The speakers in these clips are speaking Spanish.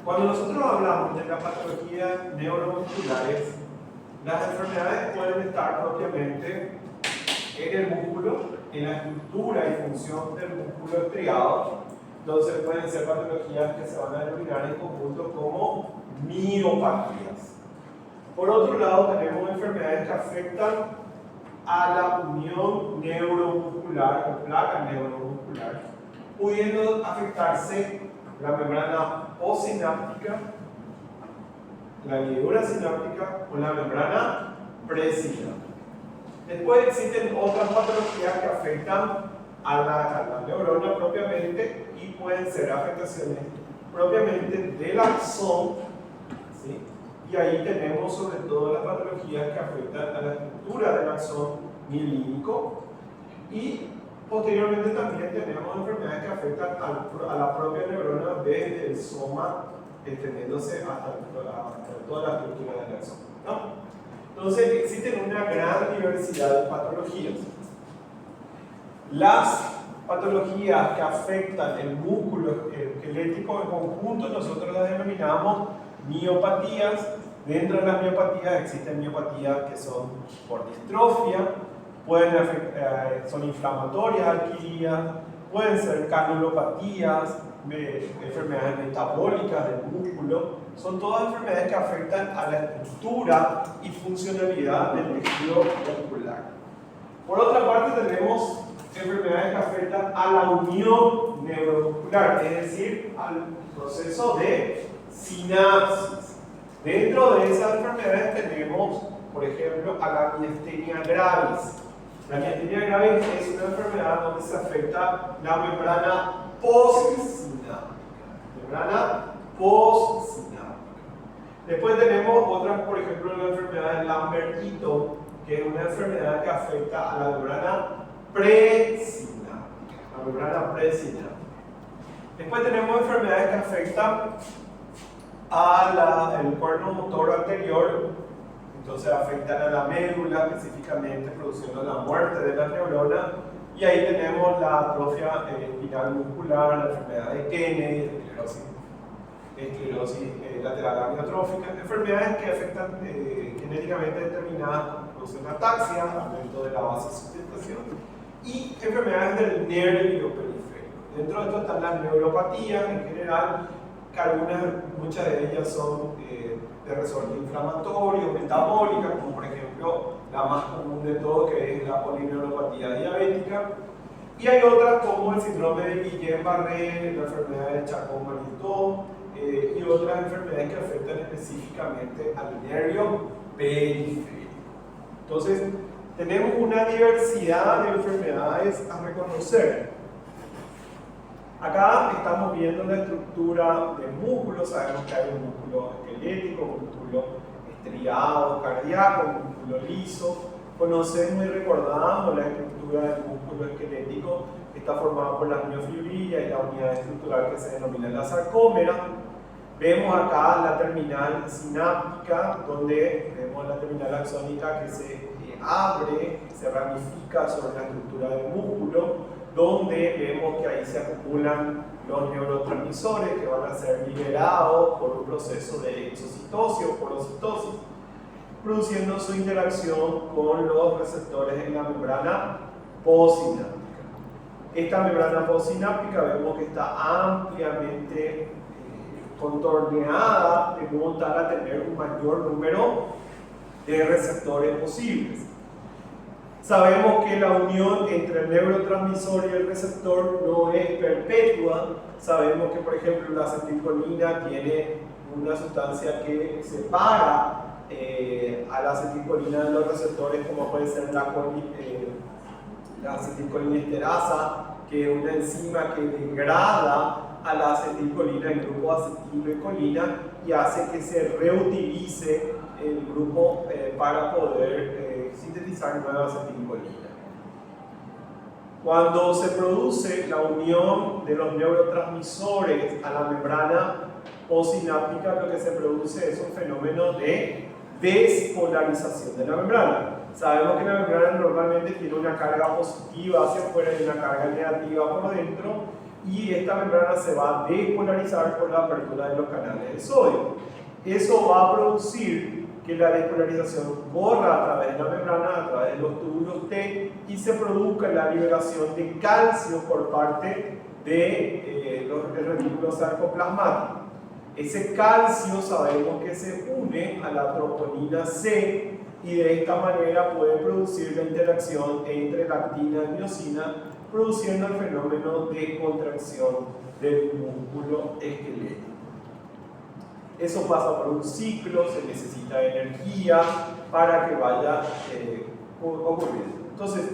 Cuando nosotros hablamos de las patologías neuromusculares, las enfermedades pueden estar propiamente en el músculo, en la estructura y función del músculo estriado. Entonces pueden ser patologías que se van a denominar en conjunto como miopatías. Por otro lado, tenemos enfermedades que afectan a la unión neuromuscular o placa neuromuscular, pudiendo afectarse la membrana postsináptica, la ligadura sináptica o la membrana presináptica. Después existen otras patologías que afectan a la neurona propiamente y pueden ser afectaciones propiamente del axón, ¿sí? Y ahí tenemos sobre todo las patologías que afectan a la estructura del axón mielínico y posteriormente también tenemos enfermedades que afectan a la propia neurona desde el soma extendiéndose hasta toda la estructura del axón, ¿no? Entonces existen una gran diversidad de patologías. Las patologías que afectan el músculo esquelético en conjunto nosotros las denominamos miopatías. Dentro de las miopatías existen miopatías que son por distrofia, son inflamatorias adquiridas, pueden ser canulopatías, enfermedades metabólicas del músculo. Son todas enfermedades que afectan a la estructura y funcionalidad del tejido muscular. Por otra parte tenemos enfermedades que afectan a la unión neuromuscular, es decir, al proceso de sinapsis. Dentro de esas enfermedades tenemos, por ejemplo, a la miastenia gravis. La miastenia gravis es una enfermedad donde se afecta la membrana postsináptica. Después tenemos otras, por ejemplo, la enfermedad de Lambert-Eaton, que es una enfermedad que afecta a la membrana presináptica. Después tenemos enfermedades que afectan al cuerno motor anterior, entonces afectan a la médula específicamente, produciendo la muerte de la neurona, y ahí tenemos la atrofia espinal muscular, la enfermedad de Kennedy, esclerosis lateral amiotrófica, enfermedades que afectan genéticamente determinadas, producen ataxia, aumento de la base de sustentación, y enfermedades del nervio periférico. Dentro de esto están las neuropatías en general, que muchas de ellas son de resorte inflamatorio, metabólica, como por ejemplo la más común de todo, que es la polineuropatía diabética, y hay otras como el síndrome de Guillain-Barré, la enfermedad de Charcot-Marie-Tooth, y otras enfermedades que afectan específicamente al nervio periférico. Entonces, tenemos una diversidad de enfermedades a reconocer. Acá estamos viendo la estructura del músculo, sabemos que hay un músculo esquelético, un músculo estriado, cardíaco, un músculo liso. Conocemos y recordamos la estructura del músculo esquelético, que está formada por las miofibrillas y la unidad estructural que se denomina la sarcómera. Vemos acá la terminal sináptica, donde vemos la terminal axónica que se abre, se ramifica sobre la estructura del músculo, donde vemos que ahí se acumulan los neurotransmisores que van a ser liberados por un proceso de exocitosis o porocitosis, produciendo su interacción con los receptores en la membrana postsináptica. Esta membrana postsináptica vemos que está ampliamente contorneada de modo tal a tener un mayor número de receptores posibles. Sabemos que la unión entre el neurotransmisor y el receptor no es perpetua. Sabemos que, por ejemplo, la acetilcolina tiene una sustancia que separa a la acetilcolina de los receptores, como puede ser la acetilcolinesterasa, que es una enzima que degrada a la acetilcolina, el grupo acetilecolina, y hace que se reutilice el grupo para poder sintetizar nueva acetilcolina. Cuando se produce la unión de los neurotransmisores a la membrana postsináptica, lo que se produce es un fenómeno de despolarización de la membrana. Sabemos que la membrana normalmente tiene una carga positiva hacia afuera y una carga negativa por dentro, y esta membrana se va a despolarizar por la apertura de los canales de sodio. Eso va a producir que la despolarización corra a través de la membrana, a través de los túbulos T, y se produzca la liberación de calcio por parte del retículo sarcoplasmático. Ese calcio sabemos que se une a la troponina C y de esta manera puede producir la interacción entre lactina y miosina, produciendo el fenómeno de contracción del músculo esquelético. Eso pasa por un ciclo, se necesita energía para que vaya ocurriendo. Entonces,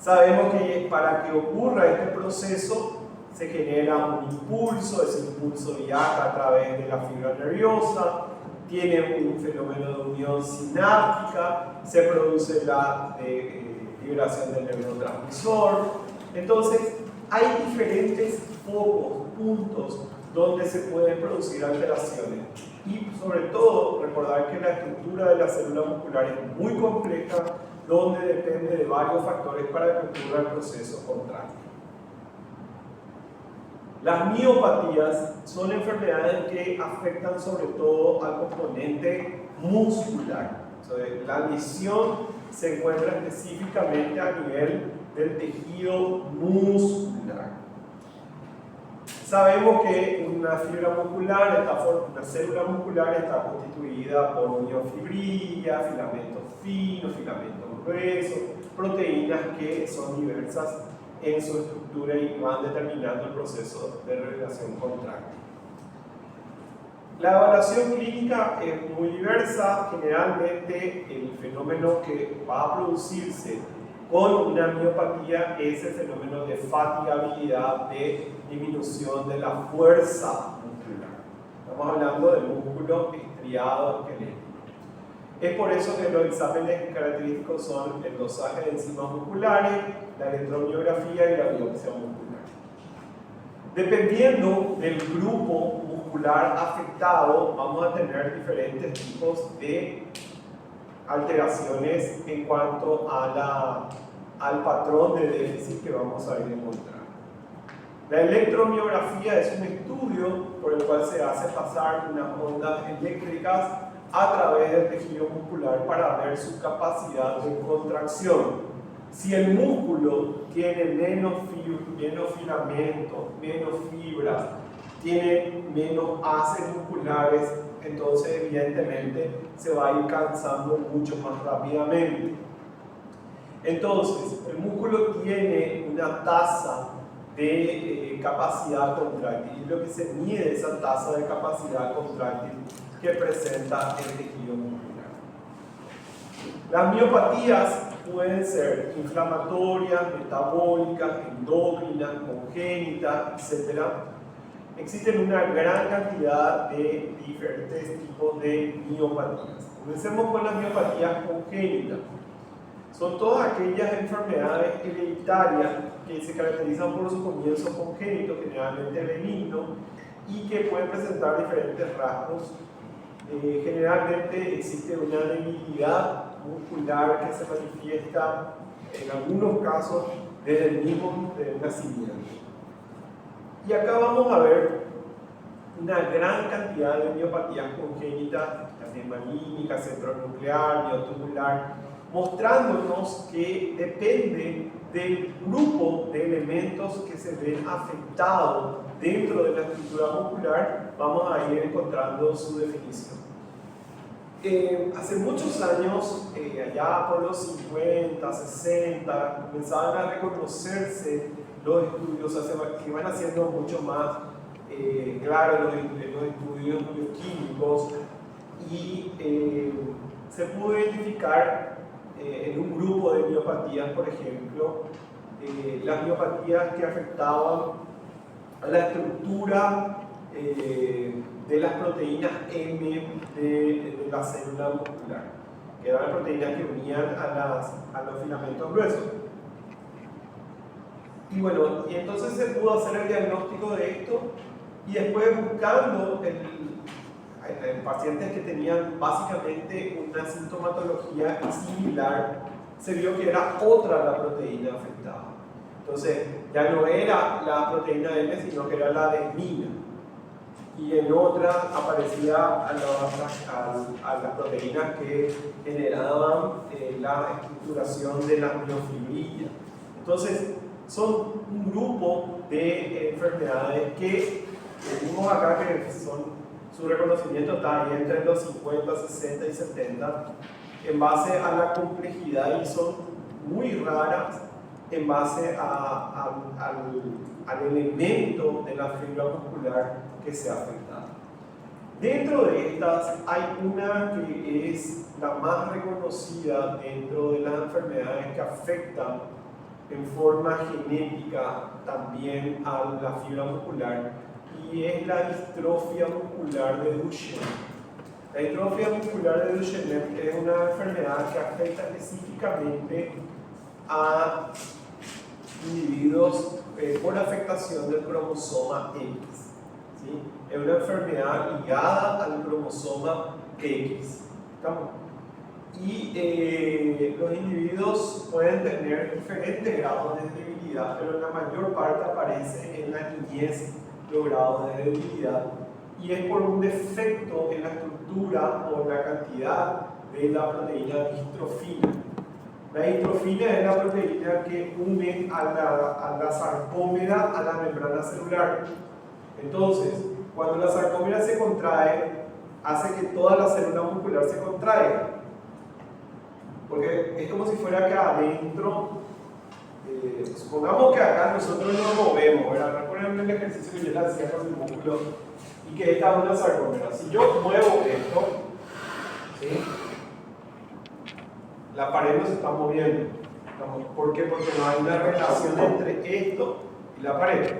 sabemos que para que ocurra este proceso se genera un impulso, ese impulso viaja a través de la fibra nerviosa, tiene un fenómeno de unión sináptica, se produce la liberación del neurotransmisor. Entonces, hay diferentes focos, puntos, donde se pueden producir alteraciones. Y sobre todo, recordar que la estructura de la célula muscular es muy compleja, donde depende de varios factores para que ocurra el proceso contráctil. Las miopatías son enfermedades que afectan sobre todo al componente muscular. Entonces, la lesión se encuentra específicamente a nivel del tejido muscular. Sabemos que una fibra muscular, una célula muscular está constituida por miofibrila, filamentos finos, filamentos gruesos, proteínas que son diversas en su estructura y van determinando el proceso de regulación contráctil. La evaluación clínica es muy diversa. Generalmente el fenómeno que va a producirse con una miopatía es el fenómeno de fatigabilidad, de disminución de la fuerza muscular. Estamos hablando del músculo estriado esquelético. Es por eso que los exámenes característicos son el dosaje de enzimas musculares, la electromiografía y la biopsia muscular. Dependiendo del grupo muscular afectado, vamos a tener diferentes tipos de alteraciones en cuanto a al patrón de déficit que vamos a ir encontrando. La electromiografía es un estudio por el cual se hace pasar unas ondas eléctricas a través del tejido muscular para ver su capacidad de contracción. Si el músculo tiene menos filamentos, menos fibras, tiene menos haces musculares, entonces evidentemente se va a ir cansando mucho más rápidamente. Entonces, el músculo tiene una tasa de capacidad contráctil, y lo que se mide es esa tasa de capacidad contráctil que presenta el tejido muscular. Las miopatías pueden ser inflamatorias, metabólicas, endócrinas, congénitas, etc. Existen una gran cantidad de diferentes tipos de miopatías. Comencemos con las miopatías congénitas. Son todas aquellas enfermedades hereditarias que se caracterizan por su comienzo congénito, generalmente benigno, y que pueden presentar diferentes rasgos. Generalmente existe una debilidad muscular que se manifiesta en algunos casos desde el mismo nacimiento. Y acá vamos a ver una gran cantidad de miopatías congénitas, manímica, centronuclear, miotubular, mostrándonos que depende del grupo de elementos que se ven afectados dentro de la estructura muscular, vamos a ir encontrando su definición. Hace muchos años, allá por los 50, 60, comenzaban a reconocerse los estudios, o sea, que iban haciendo mucho más claros los estudios bioquímicos, y se pudo identificar en un grupo de miopatías, por ejemplo, las miopatías que afectaban a la estructura de las proteínas M de la célula muscular, que eran las proteínas que unían a los filamentos gruesos. Y bueno, y entonces se pudo hacer el diagnóstico de esto, y después buscando en pacientes que tenían básicamente una sintomatología similar, se vio que era otra la proteína afectada. Entonces, ya no era la proteína M, sino que era la desmina. Y en otra aparecía a las proteínas que generaban la estructuración de las miofibrillas. Entonces, son un grupo de enfermedades que vimos acá que su reconocimiento está ahí entre los 50, 60 y 70 en base a la complejidad, y son muy raras en base al elemento de la fibra muscular que se ha afectado. Dentro de estas hay una que es la más reconocida dentro de las enfermedades que afectan en forma genética también a la fibra muscular, y es la distrofia muscular de Duchenne. La distrofia muscular de Duchenne es una enfermedad que afecta específicamente a individuos por afectación del cromosoma X. ¿Sí? Es una enfermedad ligada al cromosoma X. ¿Estamos? Y los individuos pueden tener diferentes grados de debilidad, pero la mayor parte aparece en la niñez los grados de debilidad, y es por un defecto en la estructura o en la cantidad de la proteína distrofina. La distrofina es la proteína que une a la sarcómera a la membrana celular. Entonces, cuando la sarcómera se contrae, hace que toda la célula muscular se contraiga. Porque es como si fuera acá adentro, supongamos que acá nosotros nos movemos, ¿verdad? Por ejemplo, el ejercicio que yo le hacía con el músculo, y que esta es una sarcómera. Si yo muevo esto, ¿sí? La pared no se está moviendo. ¿Por qué? Porque no hay una relación entre esto y la pared.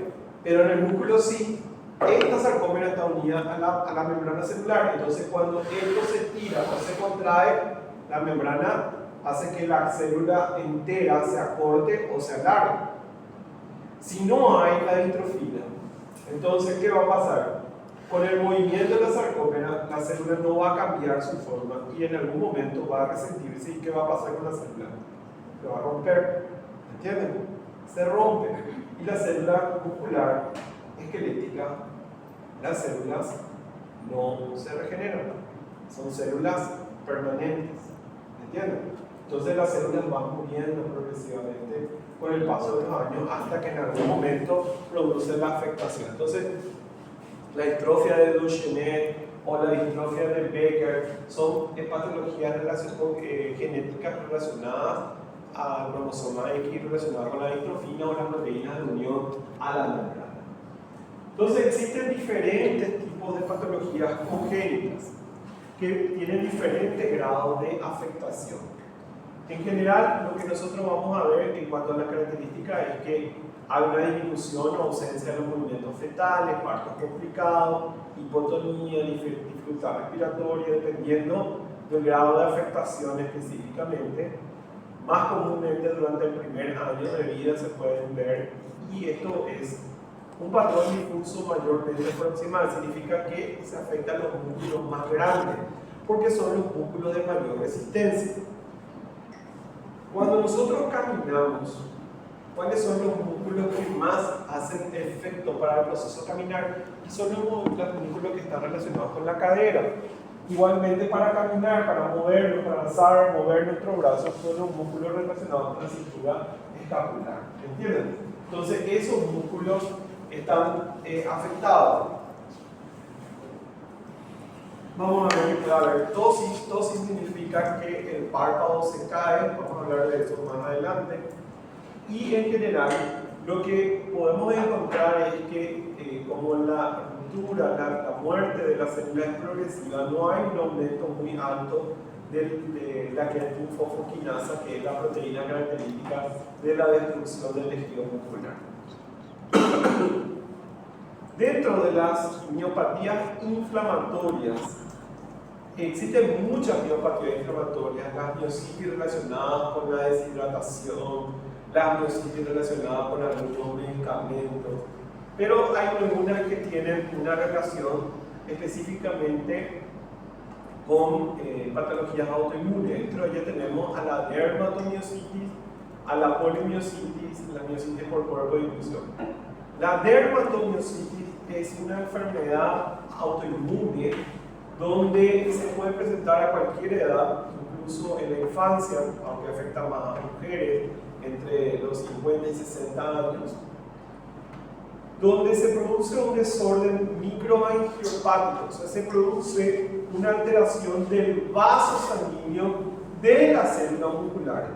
Pero en el músculo sí. Esta sarcómera está unida a la membrana celular. Entonces, cuando esto se tira o se contrae, la membrana hace que la célula entera se acorte o se alargue. Si no hay la distrofina, entonces, ¿qué va a pasar? Con el movimiento de la sarcómera, la célula no va a cambiar su forma y en algún momento va a resentirse. ¿Y qué va a pasar con la célula? Se va a romper. ¿Entienden? Se rompe. Y la célula muscular esquelética, las células no se regeneran. Son células permanentes. ¿Entienden? Entonces las células van muriendo progresivamente con el paso de los años hasta que en algún momento produce la afectación. Entonces, la distrofia de Duchenne o la distrofia de Becker son patologías genéticas relacionadas al cromosoma X, relacionadas con la distrofina o las proteínas de unión a la membrana. Entonces existen diferentes tipos de patologías congénitas que tienen diferentes grados de afectación. En general, lo que nosotros vamos a ver en cuanto a las características es que hay una disminución o ausencia de los movimientos fetales, partos complicados, hipotonía, dificultad respiratoria, dependiendo del grado de afectación específicamente. Más comúnmente durante el primer año de vida se pueden ver, y esto es un patrón difuso mayormente proximal. Significa que se afectan los músculos más grandes, porque son los músculos de mayor resistencia. Cuando nosotros caminamos, ¿cuáles son los músculos que más hacen efecto para el proceso de caminar? Y son los músculos que están relacionados con la cadera. Igualmente, para caminar, para movernos, para alzar, mover nuestros brazos, son los músculos relacionados con la cintura escapular. ¿Entienden? Entonces, esos músculos están afectados. Vamos a ver que puede haber tosis. Tosis significa que el párpado se cae. Vamos a hablar de eso más adelante. Y en general, lo que podemos encontrar es que como la ruptura, la muerte de la célula es progresiva, no hay un aumento muy alto de la creatinfosfoquinasa, que es la proteína característica de la destrucción del tejido muscular. Dentro de las miopatías inflamatorias, existen muchas miopatías inflamatorias, las miositis relacionadas con la deshidratación, las miositis relacionadas con algunos medicamentos, pero hay algunas que tienen una relación específicamente con patologías autoinmunes. Dentro de ellas tenemos a la dermatomiositis a la polimiositis, la miositis por cuerpo de inclusión. La dermatomiositis es una enfermedad autoinmune donde se puede presentar a cualquier edad, incluso en la infancia, aunque afecta más a mujeres entre los 50 y 60 años, donde se produce un desorden microangiopático, o sea, se produce una alteración del vaso sanguíneo de las células musculares,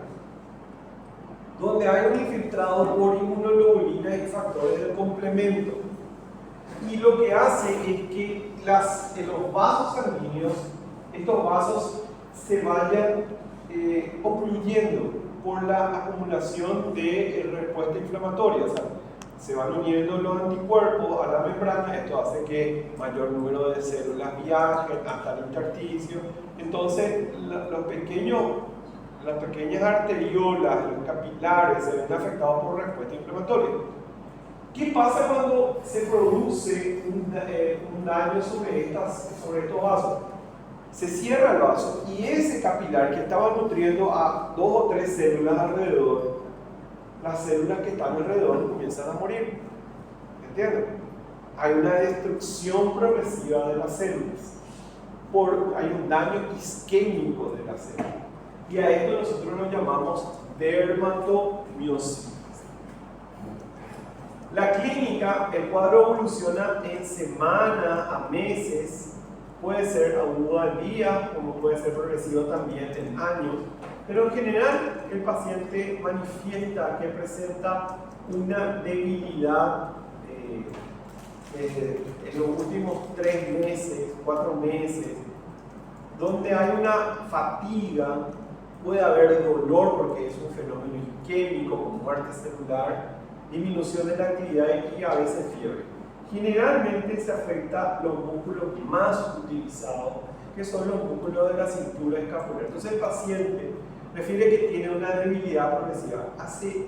donde hay un infiltrado por inmunoglobulinas y factores del complemento. Y lo que hace es que los vasos sanguíneos, estos vasos se vayan ocluyendo por la acumulación de respuesta inflamatoria. O sea, se van uniendo los anticuerpos a la membrana, esto hace que mayor número de células viajen hasta el intersticio. Entonces, las pequeñas arteriolas, los capilares se ven afectados por respuesta inflamatoria. ¿Qué pasa cuando se produce un daño sobre estos vasos? Se cierra el vaso y ese capilar que estaba nutriendo a 2 o 3 células alrededor, las células que están alrededor comienzan a morir. ¿Entienden? Hay una destrucción progresiva de las células. Hay un daño isquémico de las células. Y a esto nosotros lo llamamos dermatomiositis. La clínica, el cuadro evoluciona en semanas a meses, puede ser agudo al día, como puede ser progresivo también en años, pero en general el paciente manifiesta que presenta una debilidad en los últimos 3 meses, 4 meses, donde hay una fatiga, puede haber dolor porque es un fenómeno isquémico como muerte celular, disminución de la actividad y a veces fiebre. Generalmente se afecta los músculos más utilizados, que son los músculos de la cintura escapular. Entonces el paciente refiere que tiene una debilidad progresiva. Hace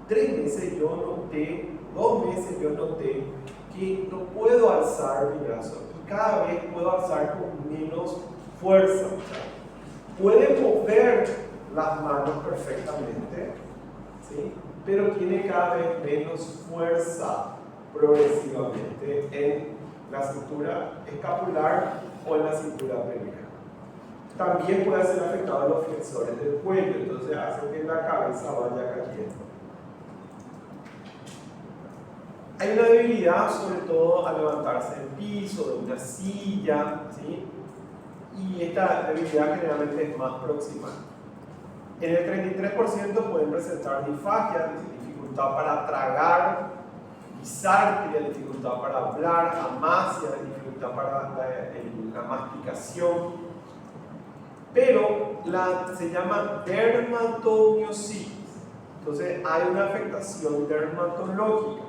3 meses yo noté, 2 meses yo noté que no puedo alzar mi brazo y cada vez puedo alzar con menos fuerza. Puede mover las manos perfectamente, ¿sí? Pero tiene cada vez menos fuerza progresivamente en la cintura escapular o en la cintura pelviana. También puede ser afectado a los flexores del cuello, entonces hace que la cabeza vaya cayendo. Hay una debilidad sobre todo al levantarse del piso, de una silla, ¿sí? Y esta debilidad generalmente es más proximal. En el 33% pueden presentar disfagia, dificultad para tragar, disartria, dificultad para hablar, amasia, dificultad para la masticación. Pero se llama dermatomiositis. Entonces hay una afectación dermatológica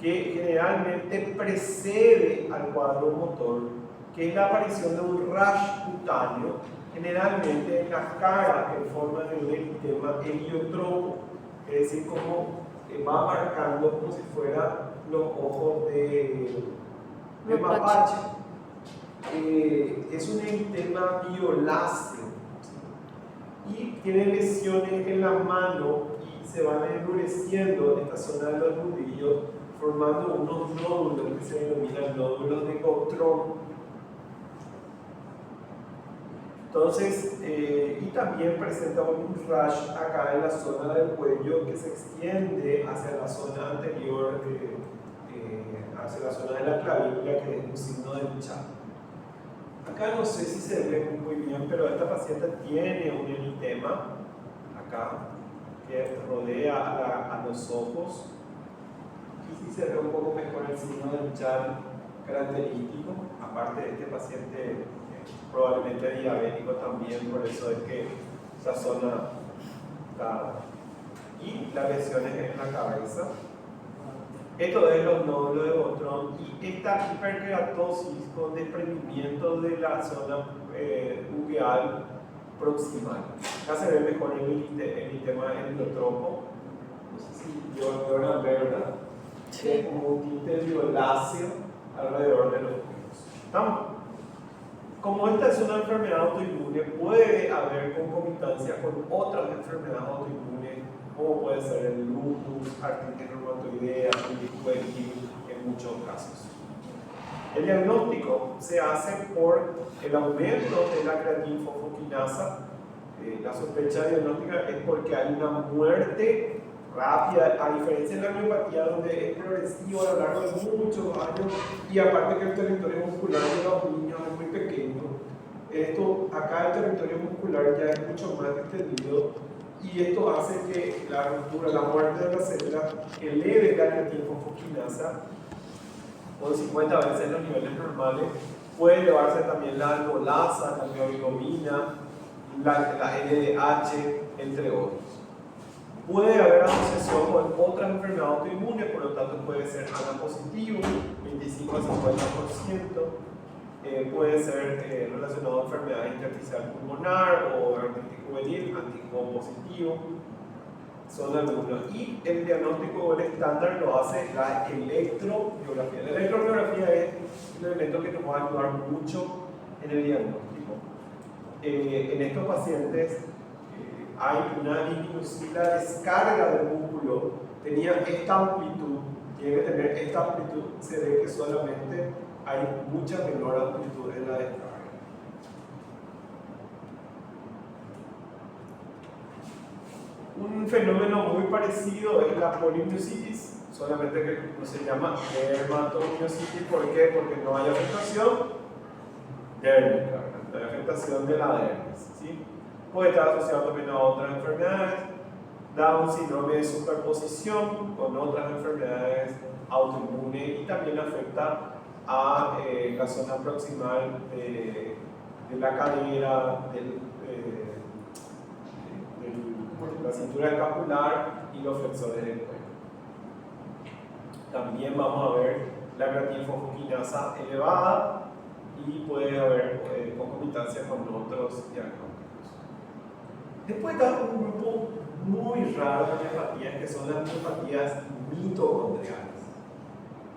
que generalmente precede al cuadro motor, que es la aparición de un rash cutáneo, generalmente en la cara en forma de un eritema heliotropo, es decir, como va marcando como si fueran los ojos de mapache. Es un eritema violáceo y tiene lesiones en la mano y se van endureciendo en esta zona de los nudillos, formando unos nódulos que se denominan nódulos de Gauthron. Entonces, y también presenta un rash acá en la zona del cuello que se extiende hacia la zona anterior, hacia la zona de la clavícula, que es un signo de lucha. Acá no sé si se ve muy bien, pero esta paciente tiene un eritema acá que rodea a los ojos. Y sí se ve un poco mejor el signo de lucha característico, aparte de este paciente probablemente diabético también, por eso es que esa zona está. Y las lesiones en la cabeza. Esto es los nódulos de Gauthron y esta hiperkeratosis con desprendimiento de la zona uveal proximal. Acá se ve mejor el eritema heliotropo. No sé si logran ver, ¿verdad? Sí. Es como un tinte violáceo alrededor de los ojos. ¿Estamos? como esta es una enfermedad autoinmune, puede haber concomitancia con otras enfermedades autoinmunes, como puede ser el lupus, artritis reumatoidea, artritis juvenil, en muchos casos. El diagnóstico se hace por el aumento de la creatinfosfoquinasa. La sospecha diagnóstica es porque hay una muerte rápida, a diferencia de la miopatía donde es progresivo a lo largo de muchos años y aparte que el territorio muscular de los niños es muy pequeño. Acá el territorio muscular ya es mucho más extendido y esto hace que la ruptura, la muerte de la célula eleve la creatinfosfoquinasa con 50 veces los niveles normales. Puede elevarse también la albolasa, la mioglobina, la LDH, entre otros. Puede haber asociación con otras enfermedades autoinmunes, por lo tanto puede ser ANA positivo, 25 a 50%, puede ser relacionado a enfermedad intersticial pulmonar o artritis juvenil, antígeno positivo, son algunos. Y el diagnóstico o el estándar lo hace la electromiografía. La electromiografía es un elemento que nos va a ayudar mucho en el diagnóstico. En estos pacientes hay una disminución, la descarga del músculo tenía esta amplitud, tiene que tener esta amplitud, se ve que solamente hay mucha menor amplitud en la descarga. Un fenómeno muy parecido es la polimiositis, solamente que no se llama dermatomiositis. ¿Por qué? Porque no hay afectación dérmica, no hay afectación de la dermis, ¿sí? Puede estar asociado también a otras enfermedades, da un síndrome de superposición con otras enfermedades autoinmunes y también afecta a la zona proximal de la cadera, la cintura escapular y los flexores del cuello. También vamos a ver la creatinfosfoquinasa elevada y puede haber concomitancia con otros diagnósticos. Después está un grupo muy raro de miopatías que son las miopatías mitocondriales.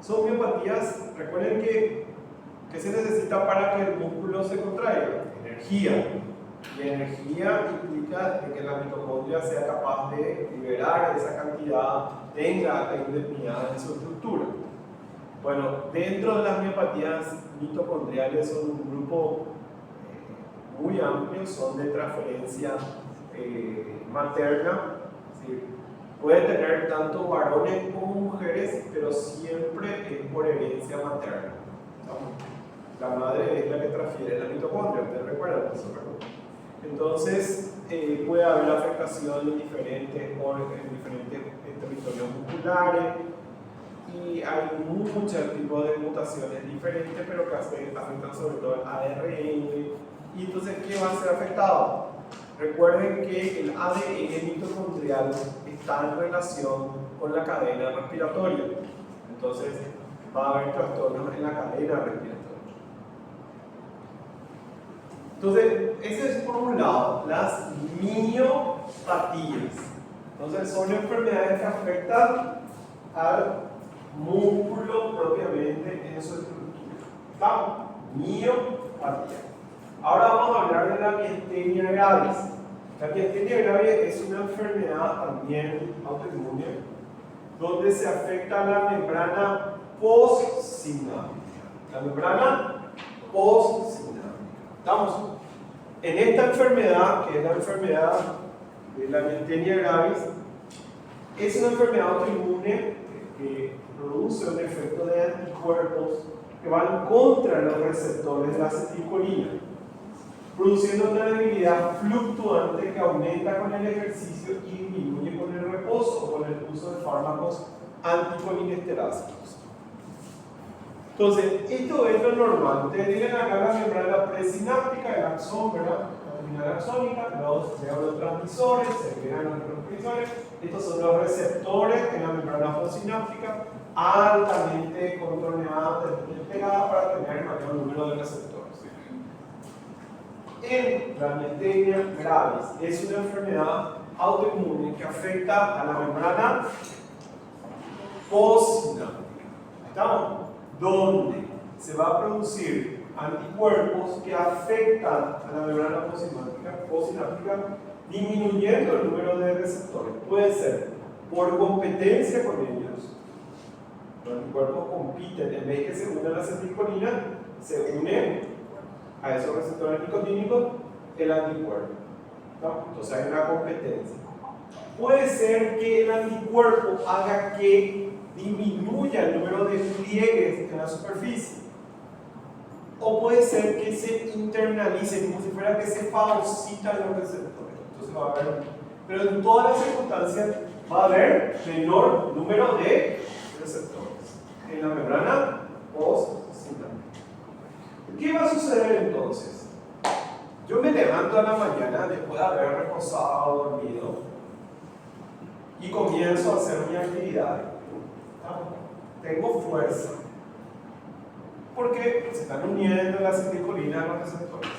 Son miopatías, recuerden que se necesita para que el músculo se contraiga, energía. Y energía implica que la mitocondria sea capaz de liberar esa cantidad, tenga la indemnidad en su estructura. Bueno, dentro de las miopatías mitocondriales son un grupo muy amplio, son de transferencia materna, ¿sí? Puede tener tanto varones como mujeres, pero siempre es por herencia materna. La madre es la que transfiere la mitocondria, ¿ustedes recuerdan eso? Entonces, puede haber afectación en diferentes territorios musculares y hay muchos tipos de mutaciones diferentes, pero que afectan sobre todo el ARN. Y entonces, ¿qué va a ser afectado? Recuerden que el ADN mitocondrial está en relación con la cadena respiratoria. Entonces, va a haber trastornos en la cadena respiratoria. Entonces, ese es por un lado, las miopatías. Entonces, son enfermedades que afectan al músculo propiamente en su estructura. ¿Vamos? Miopatía. Ahora vamos a hablar de la miastenia gravis. La miastenia gravis es una enfermedad también autoinmune donde se afecta la membrana postsináptica. La membrana postsináptica. ¿Estamos? En esta enfermedad, que es la enfermedad de la miastenia gravis, es una enfermedad autoinmune que produce un efecto de anticuerpos que van contra los receptores de la acetilcolina, produciendo una debilidad fluctuante que aumenta con el ejercicio y disminuye con el reposo o con el uso de fármacos anticolinesteráticos. Entonces, esto es lo normal. Ustedes tienen acá la membrana presináptica, el axón, ¿verdad? La terminal axónica, los neurotransmisores, segregan los neurotransmisores. Estos son los receptores en la membrana postsináptica, altamente contorneadas, pegadas para tener mayor número de receptores. En la miastenia gravis es una enfermedad autoinmune que afecta a la membrana postsináptica. ¿Estamos? Donde se va a producir anticuerpos que afectan a la membrana posináptica disminuyendo el número de receptores. Puede ser por competencia con ellos. Los anticuerpos compiten, en vez que se unen a la acetilcolina, se unen a esos receptores nicotínicos el anticuerpo. ¿No? Entonces hay una competencia. Puede ser que el anticuerpo haga que disminuya el número de pliegues en la superficie. O puede ser que se internalice, como si fuera que se fagocitan los receptores. Entonces va a haber, pero en todas las circunstancias va a haber menor número de receptores en la membrana postsináptica. ¿Qué va a suceder entonces? Yo me levanto a la mañana después de haber reposado, dormido, y comienzo a hacer mi actividad. Tengo fuerza, porque se están uniendo la acetilcolina a los receptores.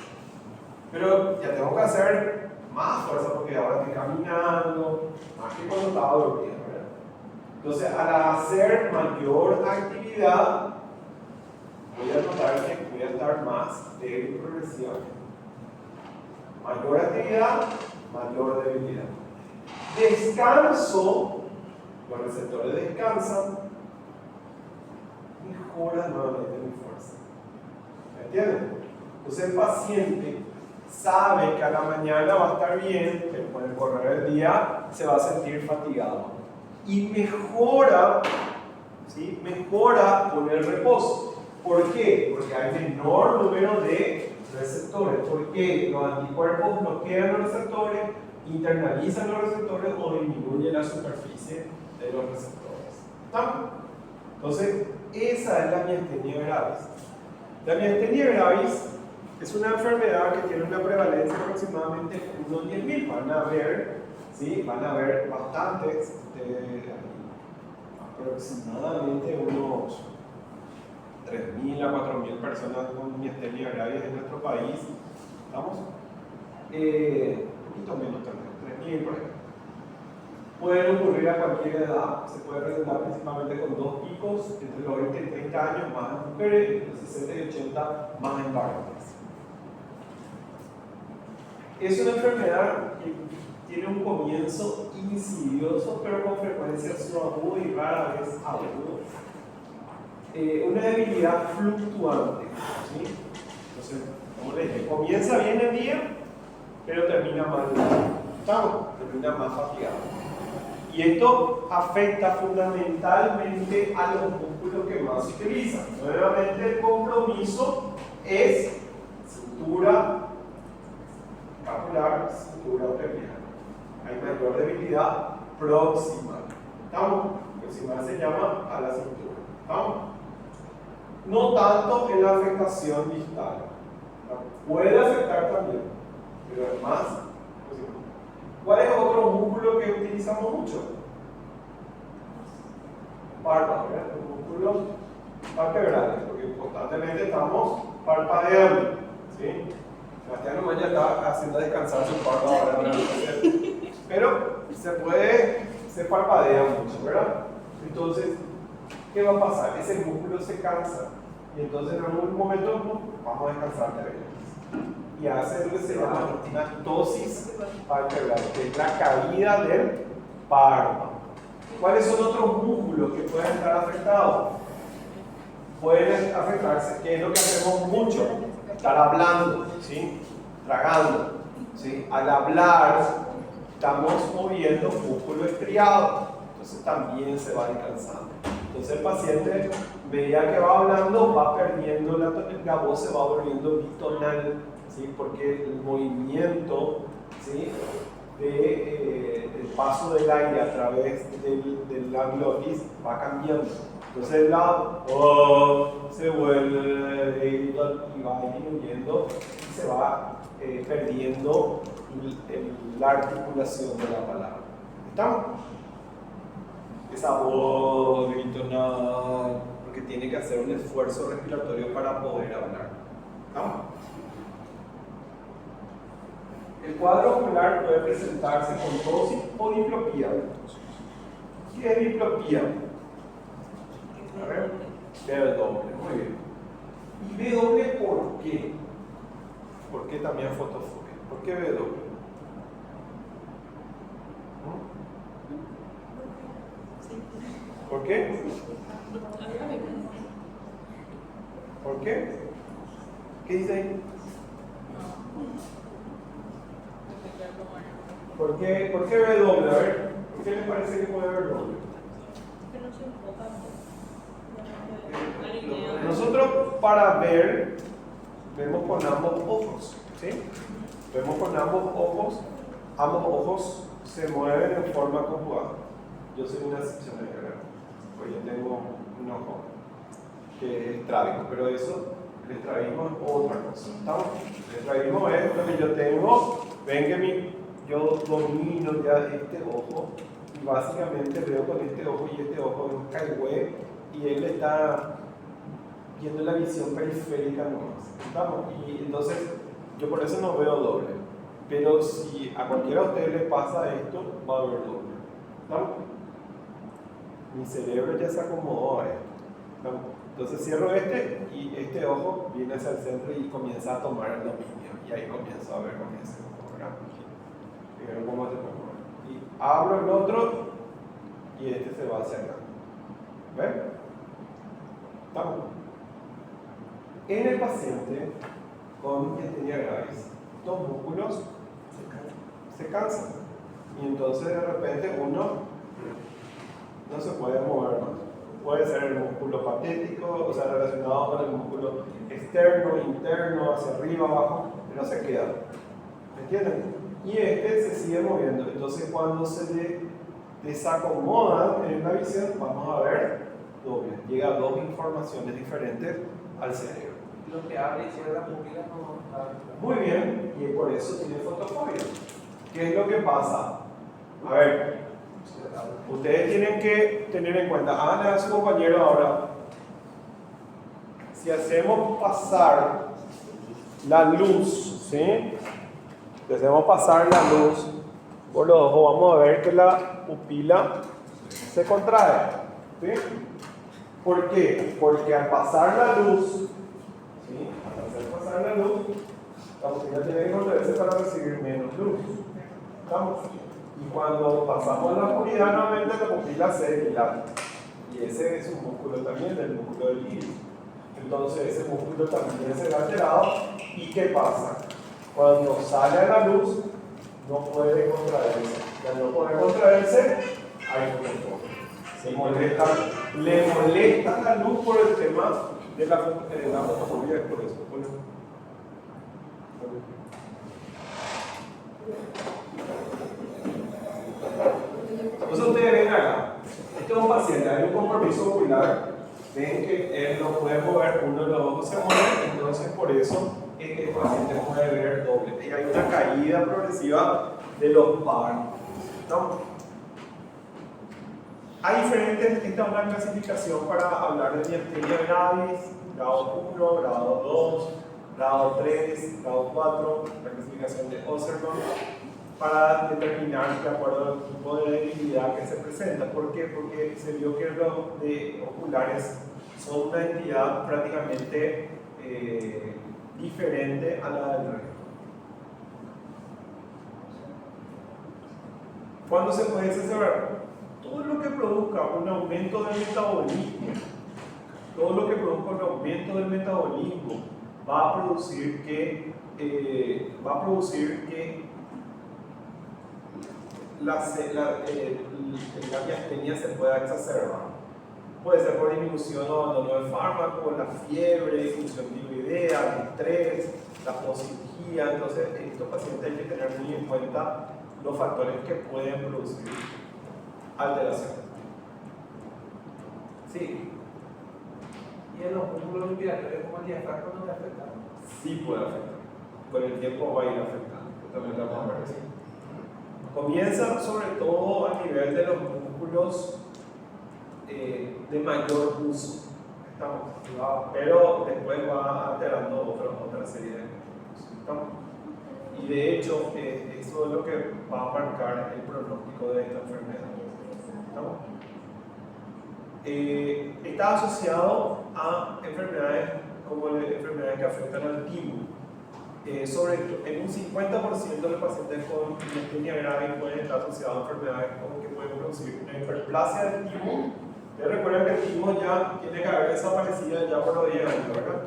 Pero ya tengo que hacer más fuerza porque ahora estoy caminando, más que cuando estaba dormido, ¿verdad? Entonces, al hacer mayor actividad, voy a notar que voy a estar más débil progresivamente. Mayor actividad, mayor debilidad. Descanso, los receptores descansan, mejora nuevamente mi fuerza. ¿Me entienden? Entonces el paciente sabe que a la mañana va a estar bien, pero con el correr del día se va a sentir fatigado. Y mejora, ¿sí? Mejora con el reposo. ¿Por qué? Porque hay menor número de receptores. Porque los anticuerpos bloquean los receptores, internalizan los receptores o disminuyen la superficie de los receptores. ¿Está? Entonces, esa es la miastenia gravis. La miastenia gravis es una enfermedad que tiene una prevalencia aproximadamente de 1 en 10.000. Van a haber bastantes, aproximadamente unos 3.000 a 4.000 personas con miastenia gravis en nuestro país. ¿Estamos? Un poquito menos también, 3.000 por ejemplo. Pueden ocurrir a cualquier edad, se puede presentar principalmente con 2 picos, entre los 20 y 30 años más en mujeres y entre 60 y 80 más en varones. Es una enfermedad que tiene un comienzo insidioso, pero con frecuencia subagudo y rara vez agudo. Una debilidad fluctuante, ¿sí? Entonces, como les dije, comienza bien el día, pero termina mal. Termina más fatigado. Y esto afecta fundamentalmente a los músculos que más se utilizan. Nuevamente el compromiso es cintura escapular, cintura peroneal. Hay mayor debilidad proximal. ¿Estamos? Proximal se llama a la cintura. ¿Estamos? No tanto en la afectación distal. Puede afectar también, pero es más proximal. ¿Cuál es otro músculo que utilizamos mucho? Párpado, ¿verdad? Los músculos vertebrales, porque constantemente estamos parpadeando. ¿Sí? Sebastián Maya está haciendo descansar su párpado ahora. Pero se parpadea mucho, ¿verdad? Entonces, ¿qué va a pasar? Ese músculo se cansa y entonces en algún momento vamos a descansar de él. Y hace lo que se llama una ptosis palpebral, que es la caída del párpado. ¿Cuáles son otros músculos que pueden estar afectados? Pueden afectarse, que es lo que hacemos mucho, estar hablando, ¿sí? Tragando, ¿sí? Al hablar estamos moviendo músculo estriado, entonces también se va descansando. Entonces el paciente, a medida que va hablando, va perdiendo la voz, se va volviendo bitonal, ¿sí? Porque el movimiento, ¿sí? del paso del aire a través de la glotis va cambiando. Entonces el lado se vuelve y va disminuyendo y se va perdiendo la articulación de la palabra. ¿Estamos? Esa voz bitonal, porque tiene que hacer un esfuerzo respiratorio para poder hablar. ¿Estamos? El cuadro ocular puede presentarse con ptosis o diplopía. ¿Qué es diplopía? A ver, del doble, muy bien. ¿Y B doble por qué? ¿Por qué también fotofobia? ¿Por qué B doble? ¿Por qué? ¿Por qué? ¿Qué dice ahí? ¿Por qué B doble? A ver, ¿por qué le parece que puede haber doble? Nosotros para ver, vemos con ambos ojos, ¿sí? Vemos con ambos ojos se mueven en forma conjugada. Yo soy una excepción de carrera, pues yo tengo un ojo que es estrábico, pero eso, el estrabismo es otra cosa, ¿estamos? El estrabismo es lo que yo tengo, ven que yo domino ya este ojo y básicamente veo con este ojo y este ojo es un caigüe y él está viendo la visión periférica nomás, ¿estamos? Y entonces yo por eso no veo doble, pero si a cualquiera de ustedes le pasa esto, va a haber doble, ¿estamos? Mi cerebro ya se acomodó a esto, ¿estamos? Entonces cierro este y este ojo viene hacia el centro y comienza a tomar el dominio y ahí comienzo a ver con ese ojo, ¿verdad? Primero cómo se mueve. Y abro el otro y este se va hacia acá. ¿Ven? ¿Estamos? En el paciente con miastenia gravis, estos músculos se cansan y entonces de repente uno no se puede mover más. Puede ser el músculo patético, o sea, relacionado con el músculo externo, interno, hacia arriba, abajo, pero se queda. ¿Me entienden? Y este se sigue moviendo. Entonces, cuando se le desacomoda en la visión, vamos a ver doble. Llega dos informaciones diferentes al cerebro. Lo que abre y cierra la pupila no está. Muy bien, y por eso tiene fotofobia. ¿Qué es lo que pasa? A ver. Ustedes tienen que tener en cuenta, háganle a su compañero ahora, si hacemos pasar la luz, ¿sí? Si hacemos pasar la luz por los ojos, vamos a ver que la pupila se contrae, ¿sí? ¿Por qué? Porque al pasar la luz, ¿sí? Al hacer pasar la luz, la pupila tiene que contraerse para recibir menos luz. ¿Estamos? Y cuando pasamos a la oscuridad, nuevamente la pupila se dilata. Y ese es un músculo también, el músculo del iris. Entonces ese músculo también se ve alterado. ¿Y qué pasa? Cuando sale a la luz, no puede contraerse. Y al no poder contraerse, hay fotofobia. Le molesta la luz por el tema de la fotofobia, es por eso. Entonces ustedes ven acá, este es un paciente, hay un compromiso ocular, ven que él no puede mover, uno de los ojos se mueve, entonces por eso este paciente puede ver doble. Y hay una caída progresiva de los párpados, ¿no? Hay diferentes, esta es una clasificación para hablar de miastenia gravis, grado 1, grado 2, grado 3, grado 4, la clasificación de Osserman, para determinar de acuerdo al tipo de debilidad que se presenta. ¿Por qué? Porque se vio que los de oculares son una entidad prácticamente diferente a la del resto. ¿Cuándo se puede exacerbar? Todo lo que produzca un aumento del metabolismo, va a producir que la miastenia se pueda exacerbar. Puede ser por disminución o abandono del fármaco, la fiebre, disfunción tiroidea, el estrés, la poscirugía. Entonces, en estos pacientes hay que tener muy en cuenta los factores que pueden producir alteración. Sí. ¿Y en los músculos respiratorios como el diafragma no le afecta? Sí puede afectar. Con el tiempo va a ir afectando. También lo vamos a ver así. Comienza sobre todo a nivel de los músculos de mayor uso, pero después va alterando otra serie de músculos. Y de hecho, eso es lo que va a marcar el pronóstico de esta enfermedad. Está asociado a enfermedades como enfermedades que afectan al timo. En un 50% de los pacientes con miastenia gravis pueden estar asociados a enfermedades como que pueden producir una hiperplasia del timo. Ya recuerden que el timo ya tiene que haber desaparecido ya por los 10 años, ¿verdad?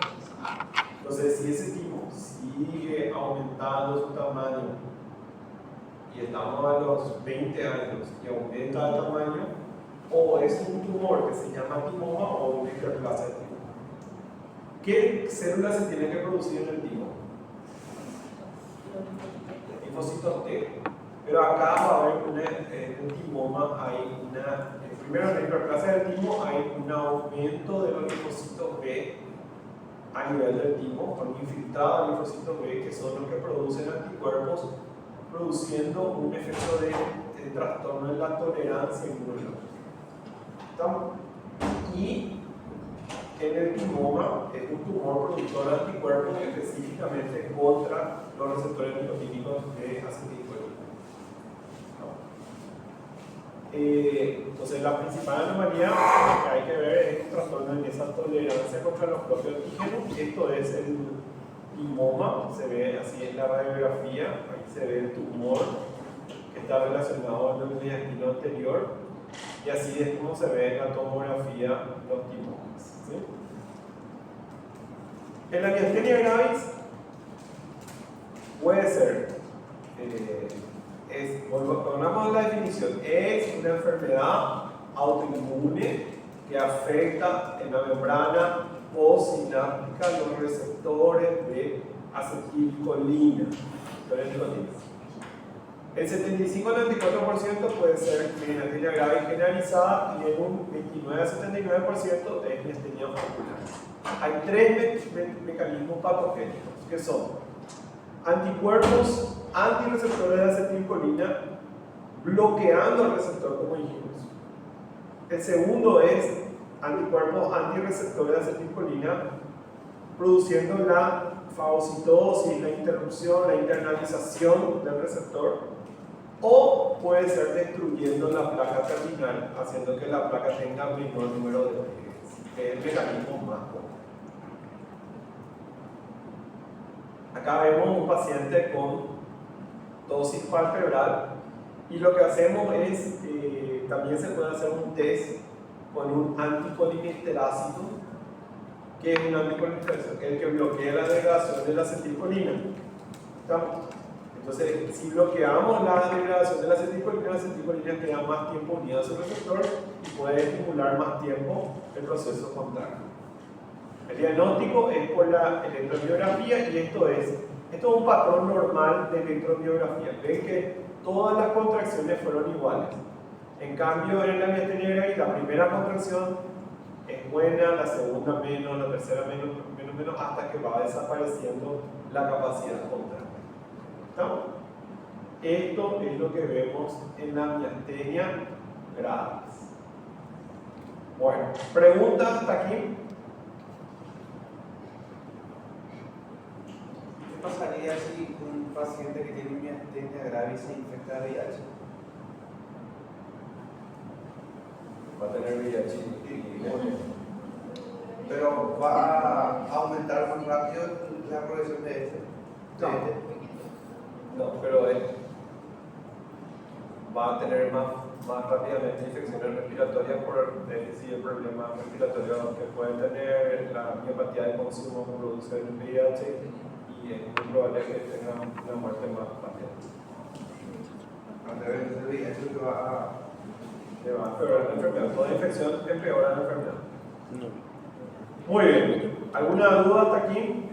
Entonces, si ese timo sigue aumentando su tamaño y estamos a los 20 años y aumenta el tamaño, o es un tumor que se llama timoma o una hiperplasia del timo. ¿Qué células se tienen que producir en el timo? Linfocitos T. Pero acá va a haber un timoma, primero en la hiperplasia del timo hay un aumento de los linfocitos B a nivel del timo, con infiltrado de linfocitos B que son los que producen anticuerpos, produciendo un efecto de trastorno en la tolerancia inmunológica. Y en el timoma es un tumor productor de anticuerpos específicamente contra los receptores nicotínicos de acetilcolina. Entonces la principal anomalía que hay que ver es un trastorno en esa tolerancia contra los propios antígenos. Esto es el timoma, se ve así en la radiografía, ahí se ve el tumor que está relacionado al mediastino anterior y así es como se ve en la tomografía los timomas. ¿Sí? En la miastenia gravis puede ser, volvamos a la definición, es una enfermedad autoinmune que afecta en la membrana postsináptica los receptores de acetilcolina. El 75 al 94% puede ser miastenia gravis generalizada y en un 29 al 79% es miastenia ocular. Hay tres mecanismos patogénicos que son anticuerpos antirreceptores de acetilcolina bloqueando el receptor, como dijimos. El segundo es anticuerpos antirreceptores de acetilcolina produciendo la fagocitosis, la interrupción, la internalización del receptor, o puede ser destruyendo la placa terminal, haciendo que la placa tenga menor número de pliegues, que es el mecanismo más común. Acá vemos un paciente con tosis palpebral y lo que hacemos es, también se puede hacer un test con un anticolinesterácido, que es un anticolinesterácido, que es el que bloquea la degradación de la acetilcolina. Entonces, si bloqueamos la degradación de la acetilcolina queda más tiempo unida a su receptor y puede estimular más tiempo el proceso contrario. El diagnóstico es por la electromiografía y esto es un patrón normal de electromiografía. Ven que todas las contracciones fueron iguales. En cambio, en la miastenia gravis, la primera contracción es buena, la segunda menos, la tercera menos, hasta que va desapareciendo la capacidad contraria. ¿Estamos? Esto es lo que vemos en la miastenia gravis. Bueno, ¿preguntas hasta aquí? ¿Qué pasaría si un paciente que tiene miastenia gravis se infecta de VIH? Va a tener VIH. Pero va a aumentar más rápido la progresión de este. No, pero va a tener más rápidamente infecciones respiratorias por el problema respiratorio que pueden tener, la miopatía de consumo que produce el VIH y es muy probable que tenga una muerte más rápida. El VIH es lo que va a empeorar la enfermedad. Toda infección empeora la enfermedad. Muy bien. ¿Alguna duda hasta aquí?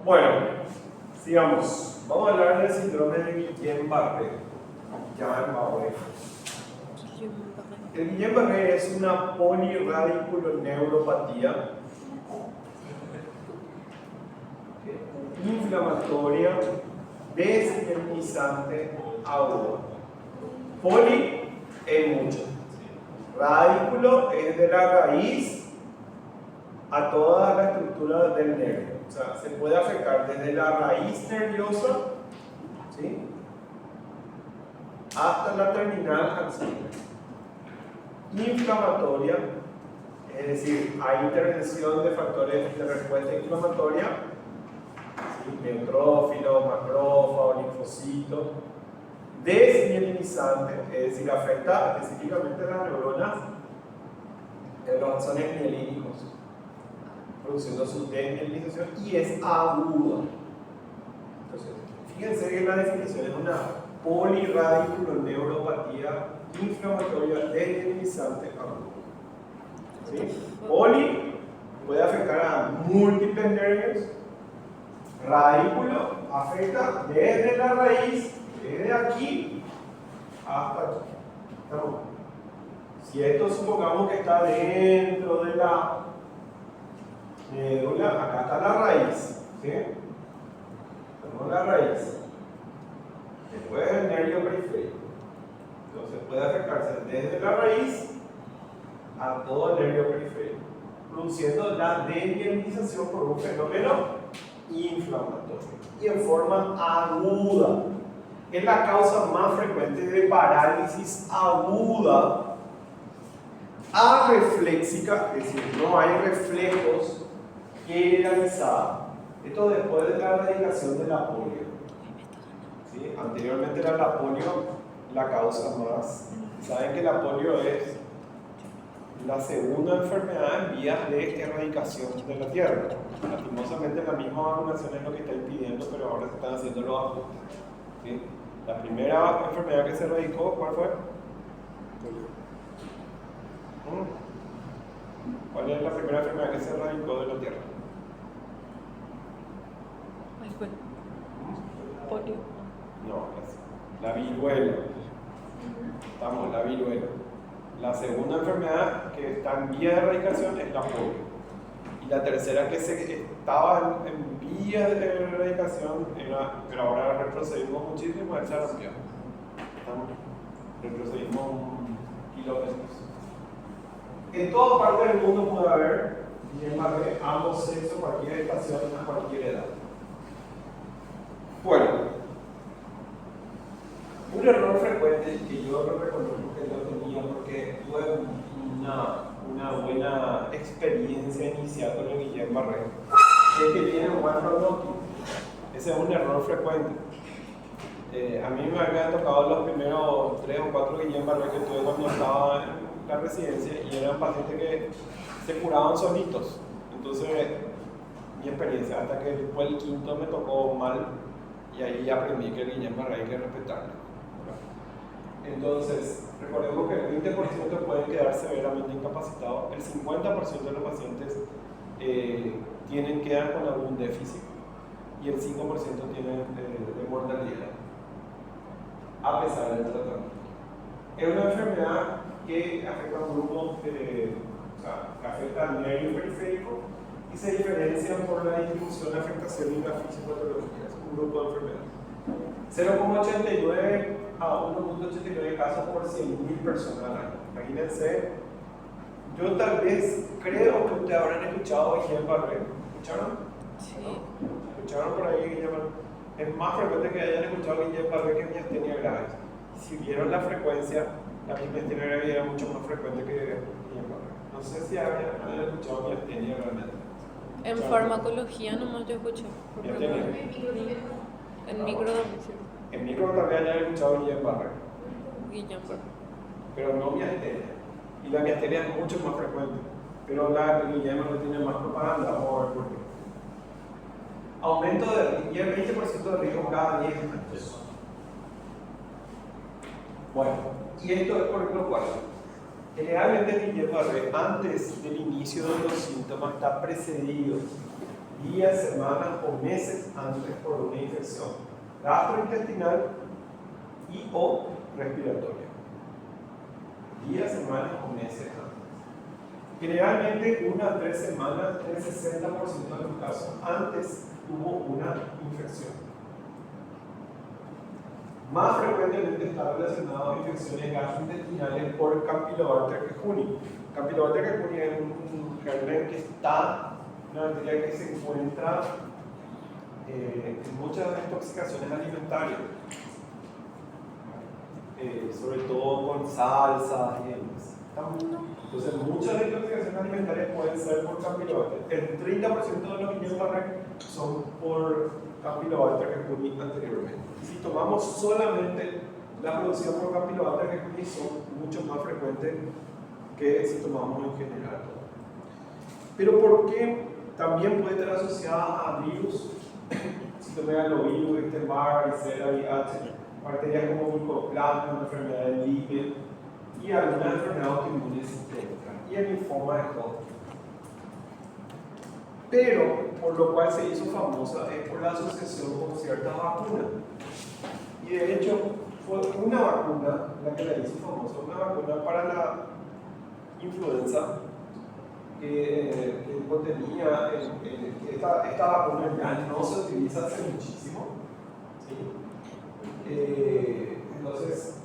Bueno, sigamos. Vamos a hablar del síndrome de Guillain-Barré. Guillain-Barré. El Guillain-Barré es una poliradiculoneuropatía inflamatoria desmielinizante aguda. Poli es mucho. Radículo es de la raíz a toda la estructura del nervio. O sea, se puede afectar desde la raíz nerviosa, ¿sí?, hasta la terminal axilar. Inflamatoria, es decir, hay intervención de factores de respuesta inflamatoria, ¿sí?, neutrófilos, macrófagos, linfocitos. Desmielinizante, es decir, afecta específicamente a las neuronas en los axones mielínicos, produciendo su desmielinización, y es aguda. Entonces, fíjense que la definición es una poliradiculoneuropatía inflamatoria desmielinizante aguda. ¿Sí? Poli puede afectar a múltiples nervios. Radículo afecta desde la raíz, desde aquí hasta aquí. ¿Estamos? Si esto supongamos que está dentro de la médula, acá está la raíz, ¿sí? Tenemos la raíz. Después el nervio periférico. Entonces puede afectarse desde la raíz a todo el nervio periférico, produciendo la desmielinización por un fenómeno inflamatorio y en forma aguda. Es la causa más frecuente de parálisis aguda arrefléxica, es decir, no hay reflejos generalizados. Esto después de la erradicación de la polio. ¿Sí? Anteriormente era la polio la causa más. Saben que la polio es la segunda enfermedad en vías de erradicación de la tierra. Lastimosamente la misma vacunación es lo que está impidiendo, pero ahora se están haciendo los ajustes. ¿Sí? La primera enfermedad que se erradicó, ¿cuál fue? ¿Cuál es la primera enfermedad que se erradicó de la tierra? ¿Cuál fue? Polio. No, la viruela. Estamos, la viruela. La segunda enfermedad que está en vía de erradicación es la polio. Y la tercera que estaba en vía de erradicación era, pero ahora retrocedimos muchísimo, es sarampión. Retrocedimos kilómetros. En toda parte del mundo puede haber Guillain-Barré, ambos sexos, cualquier estación, a cualquier edad. Bueno, un error frecuente que yo lo reconozco que lo tenía porque tuve una buena experiencia inicial con el Guillain-Barré, es que tiene un buen pronóstico. Ese es un error frecuente. A mí me habían tocado los primeros 3 o 4 Guillain-Barré que tuve cuando estaba en la residencia, y eran pacientes que se curaban solitos. Entonces, mi experiencia, hasta que después el quinto me tocó mal, y ahí aprendí que el Guillain-Barré hay que respetarlo. Entonces, recordemos que el 20% pueden quedar severamente incapacitados, el 50% de los pacientes quedan con algún déficit, y el 5% tienen de mortalidad, a pesar del tratamiento. Es una enfermedad que afecta a un grupo, que afecta al nervio periférico, y se diferencian por la distribución, afectación y la fisiopatología. Es un grupo de enfermedades. 0,89 a 1,89 casos por 100.000 personas al año. Imagínense, yo tal vez creo que ustedes habrán escuchado Guillain-Barré. ¿Escucharon? Sí. ¿No? ¿Escucharon por ahí Guillain-Barré? Es más frecuente que hayan escuchado Guillain-Barré que miastenia gravis. Si vieron la frecuencia, la miastenia gravis era mucho más frecuente que Guillain-Barré. No sé si hayan escuchado miastenia realmente. En farmacología nomás yo escucho. Miastenia. En microdosis. En micro también hayan escuchado Guillain-Barré, Guillain-Barré. pero no miastenia. Y la miastenia es mucho más frecuente, pero la Guillain-Barré tiene más propaganda. Vamos a ver por qué. Aumento de y el 20% de riesgo cada 10 años. Bueno, y esto es por lo cual generalmente el Guillain-Barré, antes del inicio de los síntomas, está precedido días, semanas o meses antes por una infección gastrointestinal y o respiratoria. días, semanas o meses antes. Generalmente 1 a 3 semanas, en el 60% de los casos, antes hubo una infección. Más frecuentemente está relacionado a infecciones gastrointestinales por Campylobacter jejuni. Campylobacter jejuni es un germen que está, una bacteria que se encuentra en muchas intoxicaciones alimentarias, sobre todo con salsas y demás. Entonces, muchas intoxicaciones alimentarias pueden ser por Campylobacter. El 30% de los Guillain-Barré son por Campylobacter jejuni anteriormente. Si tomamos solamente la producción por Campylobacter jejuni, son mucho más frecuentes que si tomamos en general. Pero ¿por qué también puede estar asociada a virus? Citomegalovirus, Epstein-Barr, varicela, VIH, bacterias como Mycoplasma, enfermedad de Lyme y algunas enfermedades autoinmunes sistémicas y el linfoma de Hodgkin. Pero, por lo cual se hizo famosa, es por la asociación con ciertas vacunas. Y de hecho, fue una vacuna la que la hizo famosa, una vacuna para la influenza que contenía, esta vacuna ya no se utiliza hace muchísimo. ¿Sí? Entonces,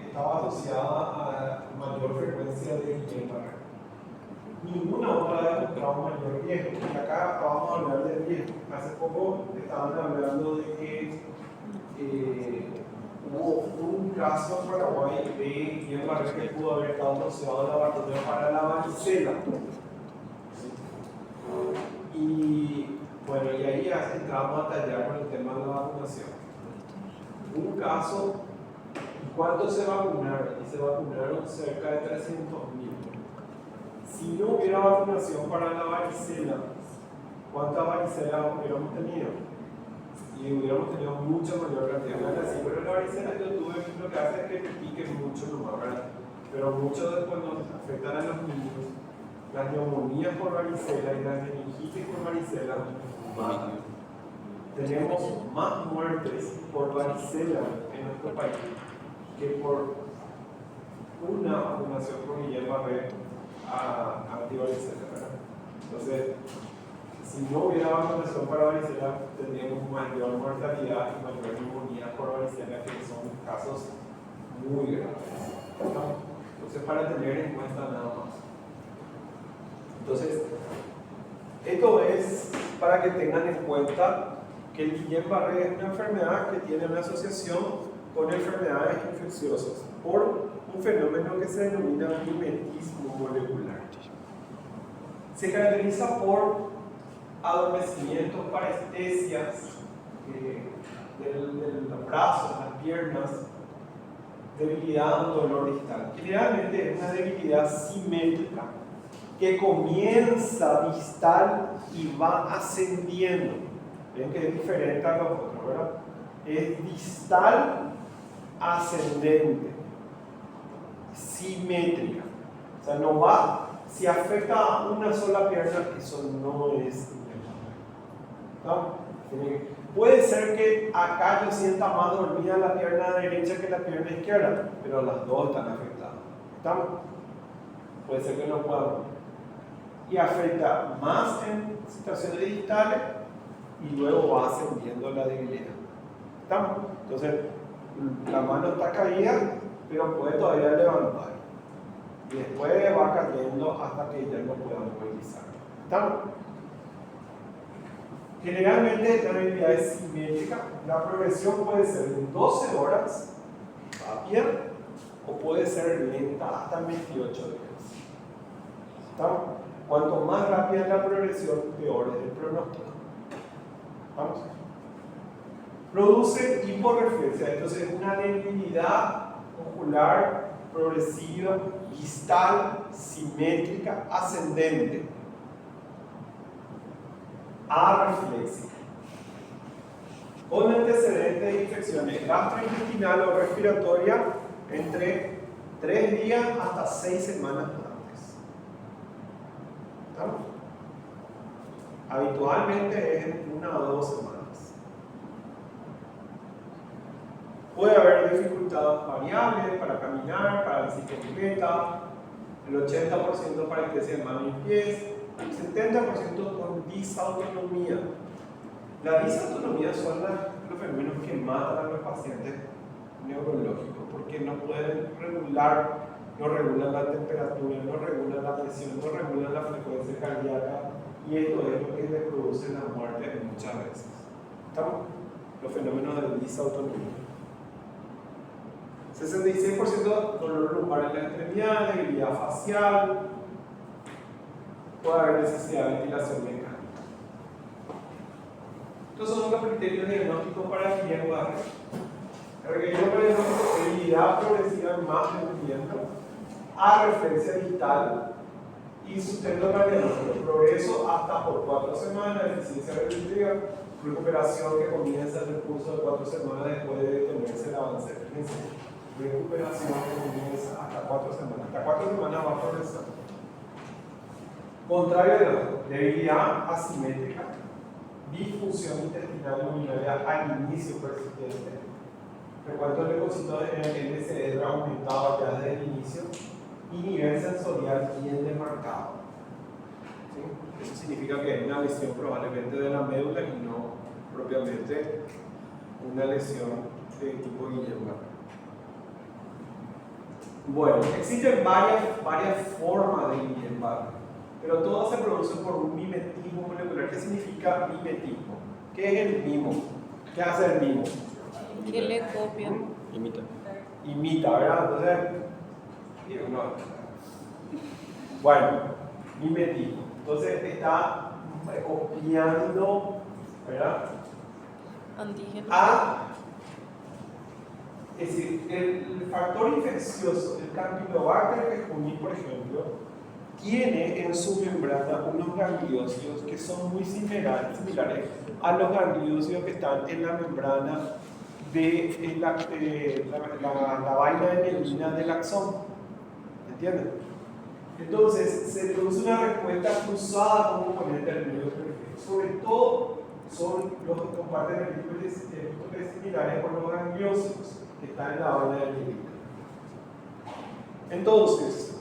estaba asociada a mayor frecuencia de Guillain-Barré. Ninguna otra ha demostrado mayor riesgo. Y acá vamos a hablar de riesgo. Hace poco estaban hablando de que hubo un caso en Paraguay de Guillain-Barré que pudo haber estado asociado a la vacuna para la varicela. Y bueno, y ahí entramos a tallar con el tema de la vacunación. Un caso, ¿cuántos se vacunaron? Y se vacunaron cerca de 300.000. Si no hubiera vacunación para la varicela, ¿cuántas varicelas hubiéramos tenido? Y hubiéramos tenido mucha mayor cantidad. Sí, pero la varicela yo tuve, lo que hace es que te pique mucho nomás, ¿verdad? Pero mucho después nos afectan a los niños. Las neumonías por varicela y las meningitis por varicela bajan. Tenemos más muertes por varicela en nuestro país que por una vacunación por Guillain-Barré antivaricela, ¿verdad? Entonces, si no hubiera vacunación para varicela, tendríamos mayor mortalidad y mayor neumonía por varicela, que son casos muy graves. Entonces, para tener en cuenta nada más. Entonces, esto es para que tengan en cuenta que el Guillain-Barré es una enfermedad que tiene una asociación con enfermedades infecciosas por un fenómeno que se denomina mimetismo molecular. Se caracteriza por adormecimientos, parestesias de los brazos, las piernas, debilidad o dolor distal. Generalmente es una debilidad simétrica que comienza distal y va ascendiendo. Ven que es diferente a los otros, ¿verdad? Es distal ascendente, simétrica. O sea, no va, si afecta a una sola pierna, eso no es ¿no? Puede ser que acá yo sienta más dormida la pierna derecha que la pierna izquierda, pero las dos están afectadas. ¿Estamos? Puede ser que no pueda dormir. Y afecta más en situaciones distales y luego va ascendiendo la debilidad. ¿Estamos? Entonces, la mano está caída, pero puede todavía levantar. Y después va cayendo hasta que ya no pueda movilizar. ¿Estamos? Generalmente la debilidad es simétrica. La progresión puede ser en 12 horas, rápida, o puede ser lenta hasta 28 días. ¿Estamos? Cuanto más rápida es la progresión, peor es el pronóstico. ¿Vamos? Produce hiporreflexia, entonces una debilidad ocular progresiva, distal, simétrica, ascendente. Arreflexia. Con antecedentes de infecciones gastrointestinal o respiratoria entre 3 días hasta 6 semanas antes. ¿Estamos? Habitualmente es en 1 o 2 semanas. Puede haber dificultad variable para caminar, para bicicleta, el 80% para especie de manos y pies, el 70% con disautonomía. La disautonomía son los fenómenos que matan a los pacientes neurológicos porque no pueden regular, no regulan la temperatura, no regulan la presión, no regulan la frecuencia cardíaca y esto es lo que les produce la muerte muchas veces. ¿Estamos? Los fenómenos de disautonomía. 66% dolor lumbar en la extremidad, debilidad facial, puede haber necesidad de ventilación mecánica. Estos son los criterios diagnósticos para el Guillain-Barré. Requerido para debilidad progresiva en más de un miembro, areflexia vital y sustento para el diagnóstico. Progreso hasta por 4 semanas, deficiencia resolutiva, recuperación que comienza en el curso de 4 semanas después de detenerse el avance. Fíjense, recuperación que comienza hasta 4 semanas. Hasta 4 semanas va a progresar. Contrario a la debilidad asimétrica, disfunción intestinal urinaria al inicio persistente. Recuerdo el leucocito en el LCD aumentado ya desde el inicio y nivel sensorial bien demarcado. ¿Sí? Eso significa que es una lesión probablemente de la médula y no propiamente una lesión de tipo Guillain-Barré. Bueno, existen varias formas de Guillain-Barré, pero todas se producen por un mimetismo molecular. ¿Qué significa mimetismo? ¿Qué es el mimo? ¿Qué hace el mimo? Que le copia. Imita, ¿verdad? Entonces, no. Bueno, mimetismo. Entonces está copiando, ¿verdad? Antígeno. Es decir, el factor infeccioso del Campylobacter jejuni, por ejemplo, tiene en su membrana unos gangliósidos que son muy similares a los gangliósidos que están en la membrana de la vaina de mielina del axón. ¿Entienden? Entonces, se produce una respuesta cruzada con un componente del medio periférico. Sobre todo, son los que comparten efectos similares con los gangliósidos que están en la vaina de mielina. Entonces,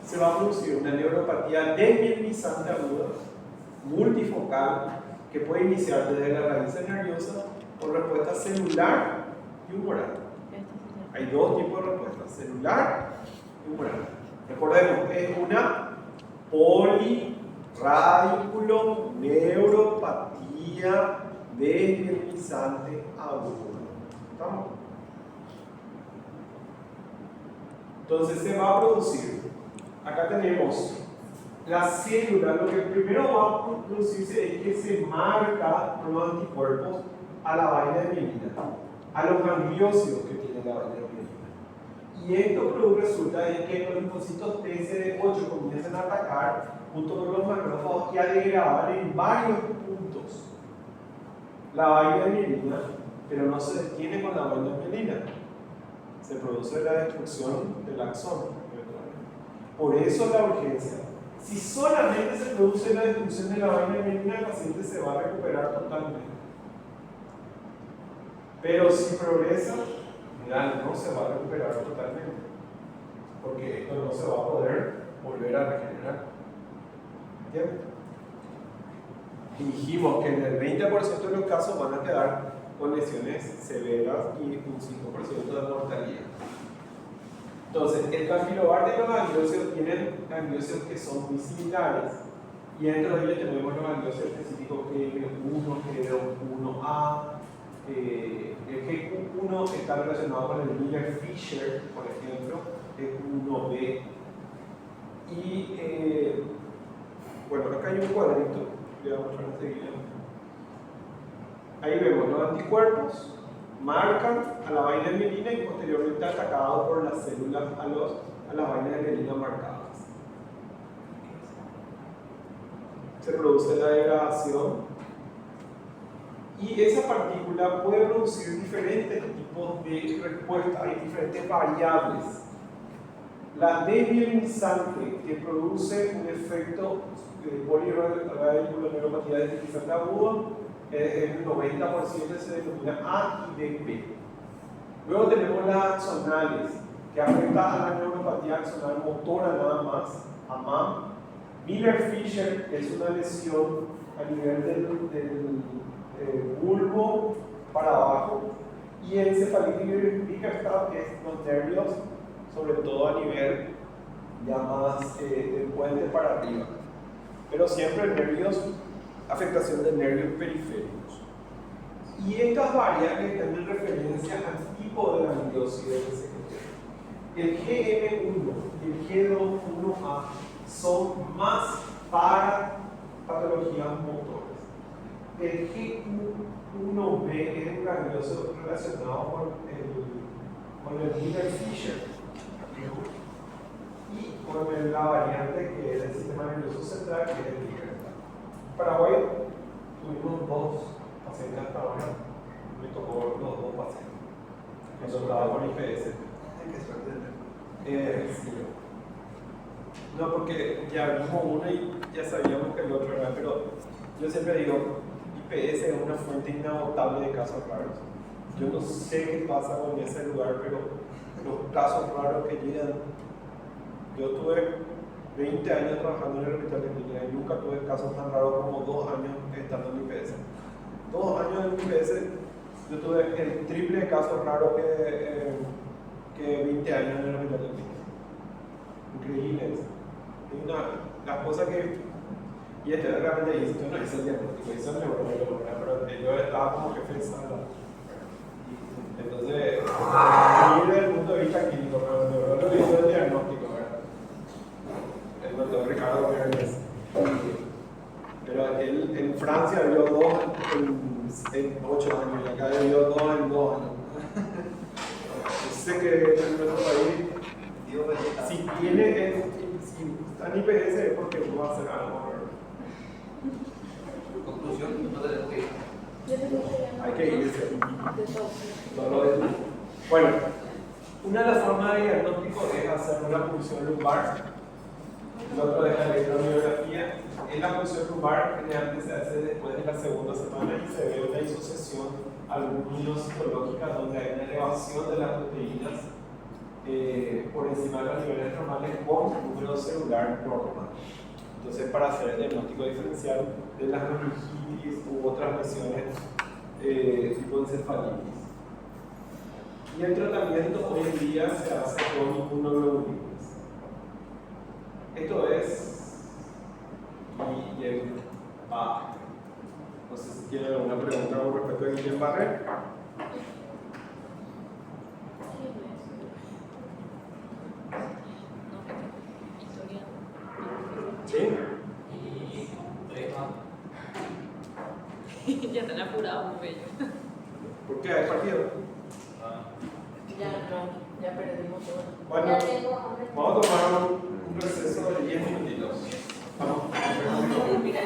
se va a producir una neuropatía desmielinizante aguda, multifocal, que puede iniciar desde la raíz nerviosa por respuesta celular y humoral. Hay dos tipos de respuestas, celular y humoral. Recordemos, es una poliradiculoneuropatía desmielinizante aguda. ¿Estamos? Entonces se va a producir, acá tenemos la célula, lo que primero va a producirse es que se marca los anticuerpos a la vaina de mielina, a los gangliósidos que tiene la vaina de mielina. Y esto resulta en que los linfocitos TCD8 comienzan a atacar junto con los macrófagos y a degradar en varios puntos la vaina de mielina, pero no se detiene con la vaina de mielina. Se produce la destrucción del axón. Por eso la urgencia. Si solamente se produce la destrucción de la vaina de mielina, el paciente se va a recuperar totalmente. Pero si progresa, no se va a recuperar totalmente, porque esto no se va a poder volver a regenerar. ¿Entiendes? Dijimos que en el 20% de los casos van a quedar con lesiones severas y un 5% de mortalidad. Entonces, el Campylobacter y los gangliósidos tienen gangliósidos que son muy similares, y dentro de ellos tenemos los gangliósidos específicos GQ1, GQ1A. El GQ1 está relacionado con el Miller-Fisher, por ejemplo, GQ1B. Y bueno, acá hay un cuadrito, le voy a mostrar enseguida. Ahí vemos los anticuerpos, marcan a la vaina de mielina y posteriormente atacados por las células a las vainas de mielina marcadas. Se produce la degradación. Y esa partícula puede producir diferentes tipos de respuestas, hay diferentes variables. La desmielinizante, que produce un efecto de poliradiculoneuropatía desmielinizante agudo, el 90% se denomina A y BP. Luego tenemos las axonales, que afectan a la neuropatía axonal motora nada más, a MAM. Miller-Fisher es una lesión a nivel del bulbo para abajo, y encefalitis Bickerstaff es los nervios, sobre todo a nivel ya más del puente para arriba, pero siempre nervios, afectación de nervios periféricos. Y estas variables están en referencia al tipo de gangliosido que se genera. El GM1 y el G21A son más para patologías motoras. El G1B es un gangliosio relacionado con el Miller-Fisher y con la variante que es el sistema nervioso central, que es el Bickerstaff. En Paraguay tuvimos 2 pacientes hasta ahora, me tocó los 2 pacientes. Cuando estaba con IPS. Qué suerte. Sí. No, porque ya vimos uno y ya sabíamos que el otro era, pero yo siempre digo, IPS es una fuente inagotable de casos raros. Yo no sé qué pasa con ese lugar, pero los casos raros que llegan, yo tuve 20 años trabajando en el hospital de clínica y nunca tuve casos tan raros como 2 años estando en IPS. 2 años en IPS, yo tuve el triple de casos raros que 20 años en el hospital de clínica. Increíble eso. Las cosas que, y este realmente hice, yo no hice el diagnóstico, hice el neurólogo, pero yo estaba como jefe de sala. Entonces, desde el punto de vista clínico, pero el neurólogo hizo el diagnóstico, ¿verdad? El doctor Ricardo Mernes. Pero él en Francia vio 2 en 8 años, y acá vio 2 en 2 años. Yo sé que en nuestro país, si tiene, si está en IPS es porque uno va a hacer algo. Conclusión, no tenemos que ir. Hay que irse. Bueno, una de las formas de diagnóstico es hacer una punción lumbar. El otro es la electromiografía. En la punción lumbar generalmente se hace después de la segunda semana y se ve una disociación albuminocitológica donde hay una elevación de las proteínas por encima de los niveles normales con número celular normal. Entonces, para hacer el diagnóstico diferencial de las meningitis u otras lesiones tipo encefalitis. Y el tratamiento hoy en día se hace con inmunoglobulinas. Esto es Guillain-Barré. No sé si tienen alguna pregunta con respecto a Guillain-Barré. ¿Sí? Ya están apurados, muy bello. ¿Por qué hay partido? Ya no, ya perdimos todo. Bueno, vamos a tomar un receso de 10 minutitos. Vamos. Mira.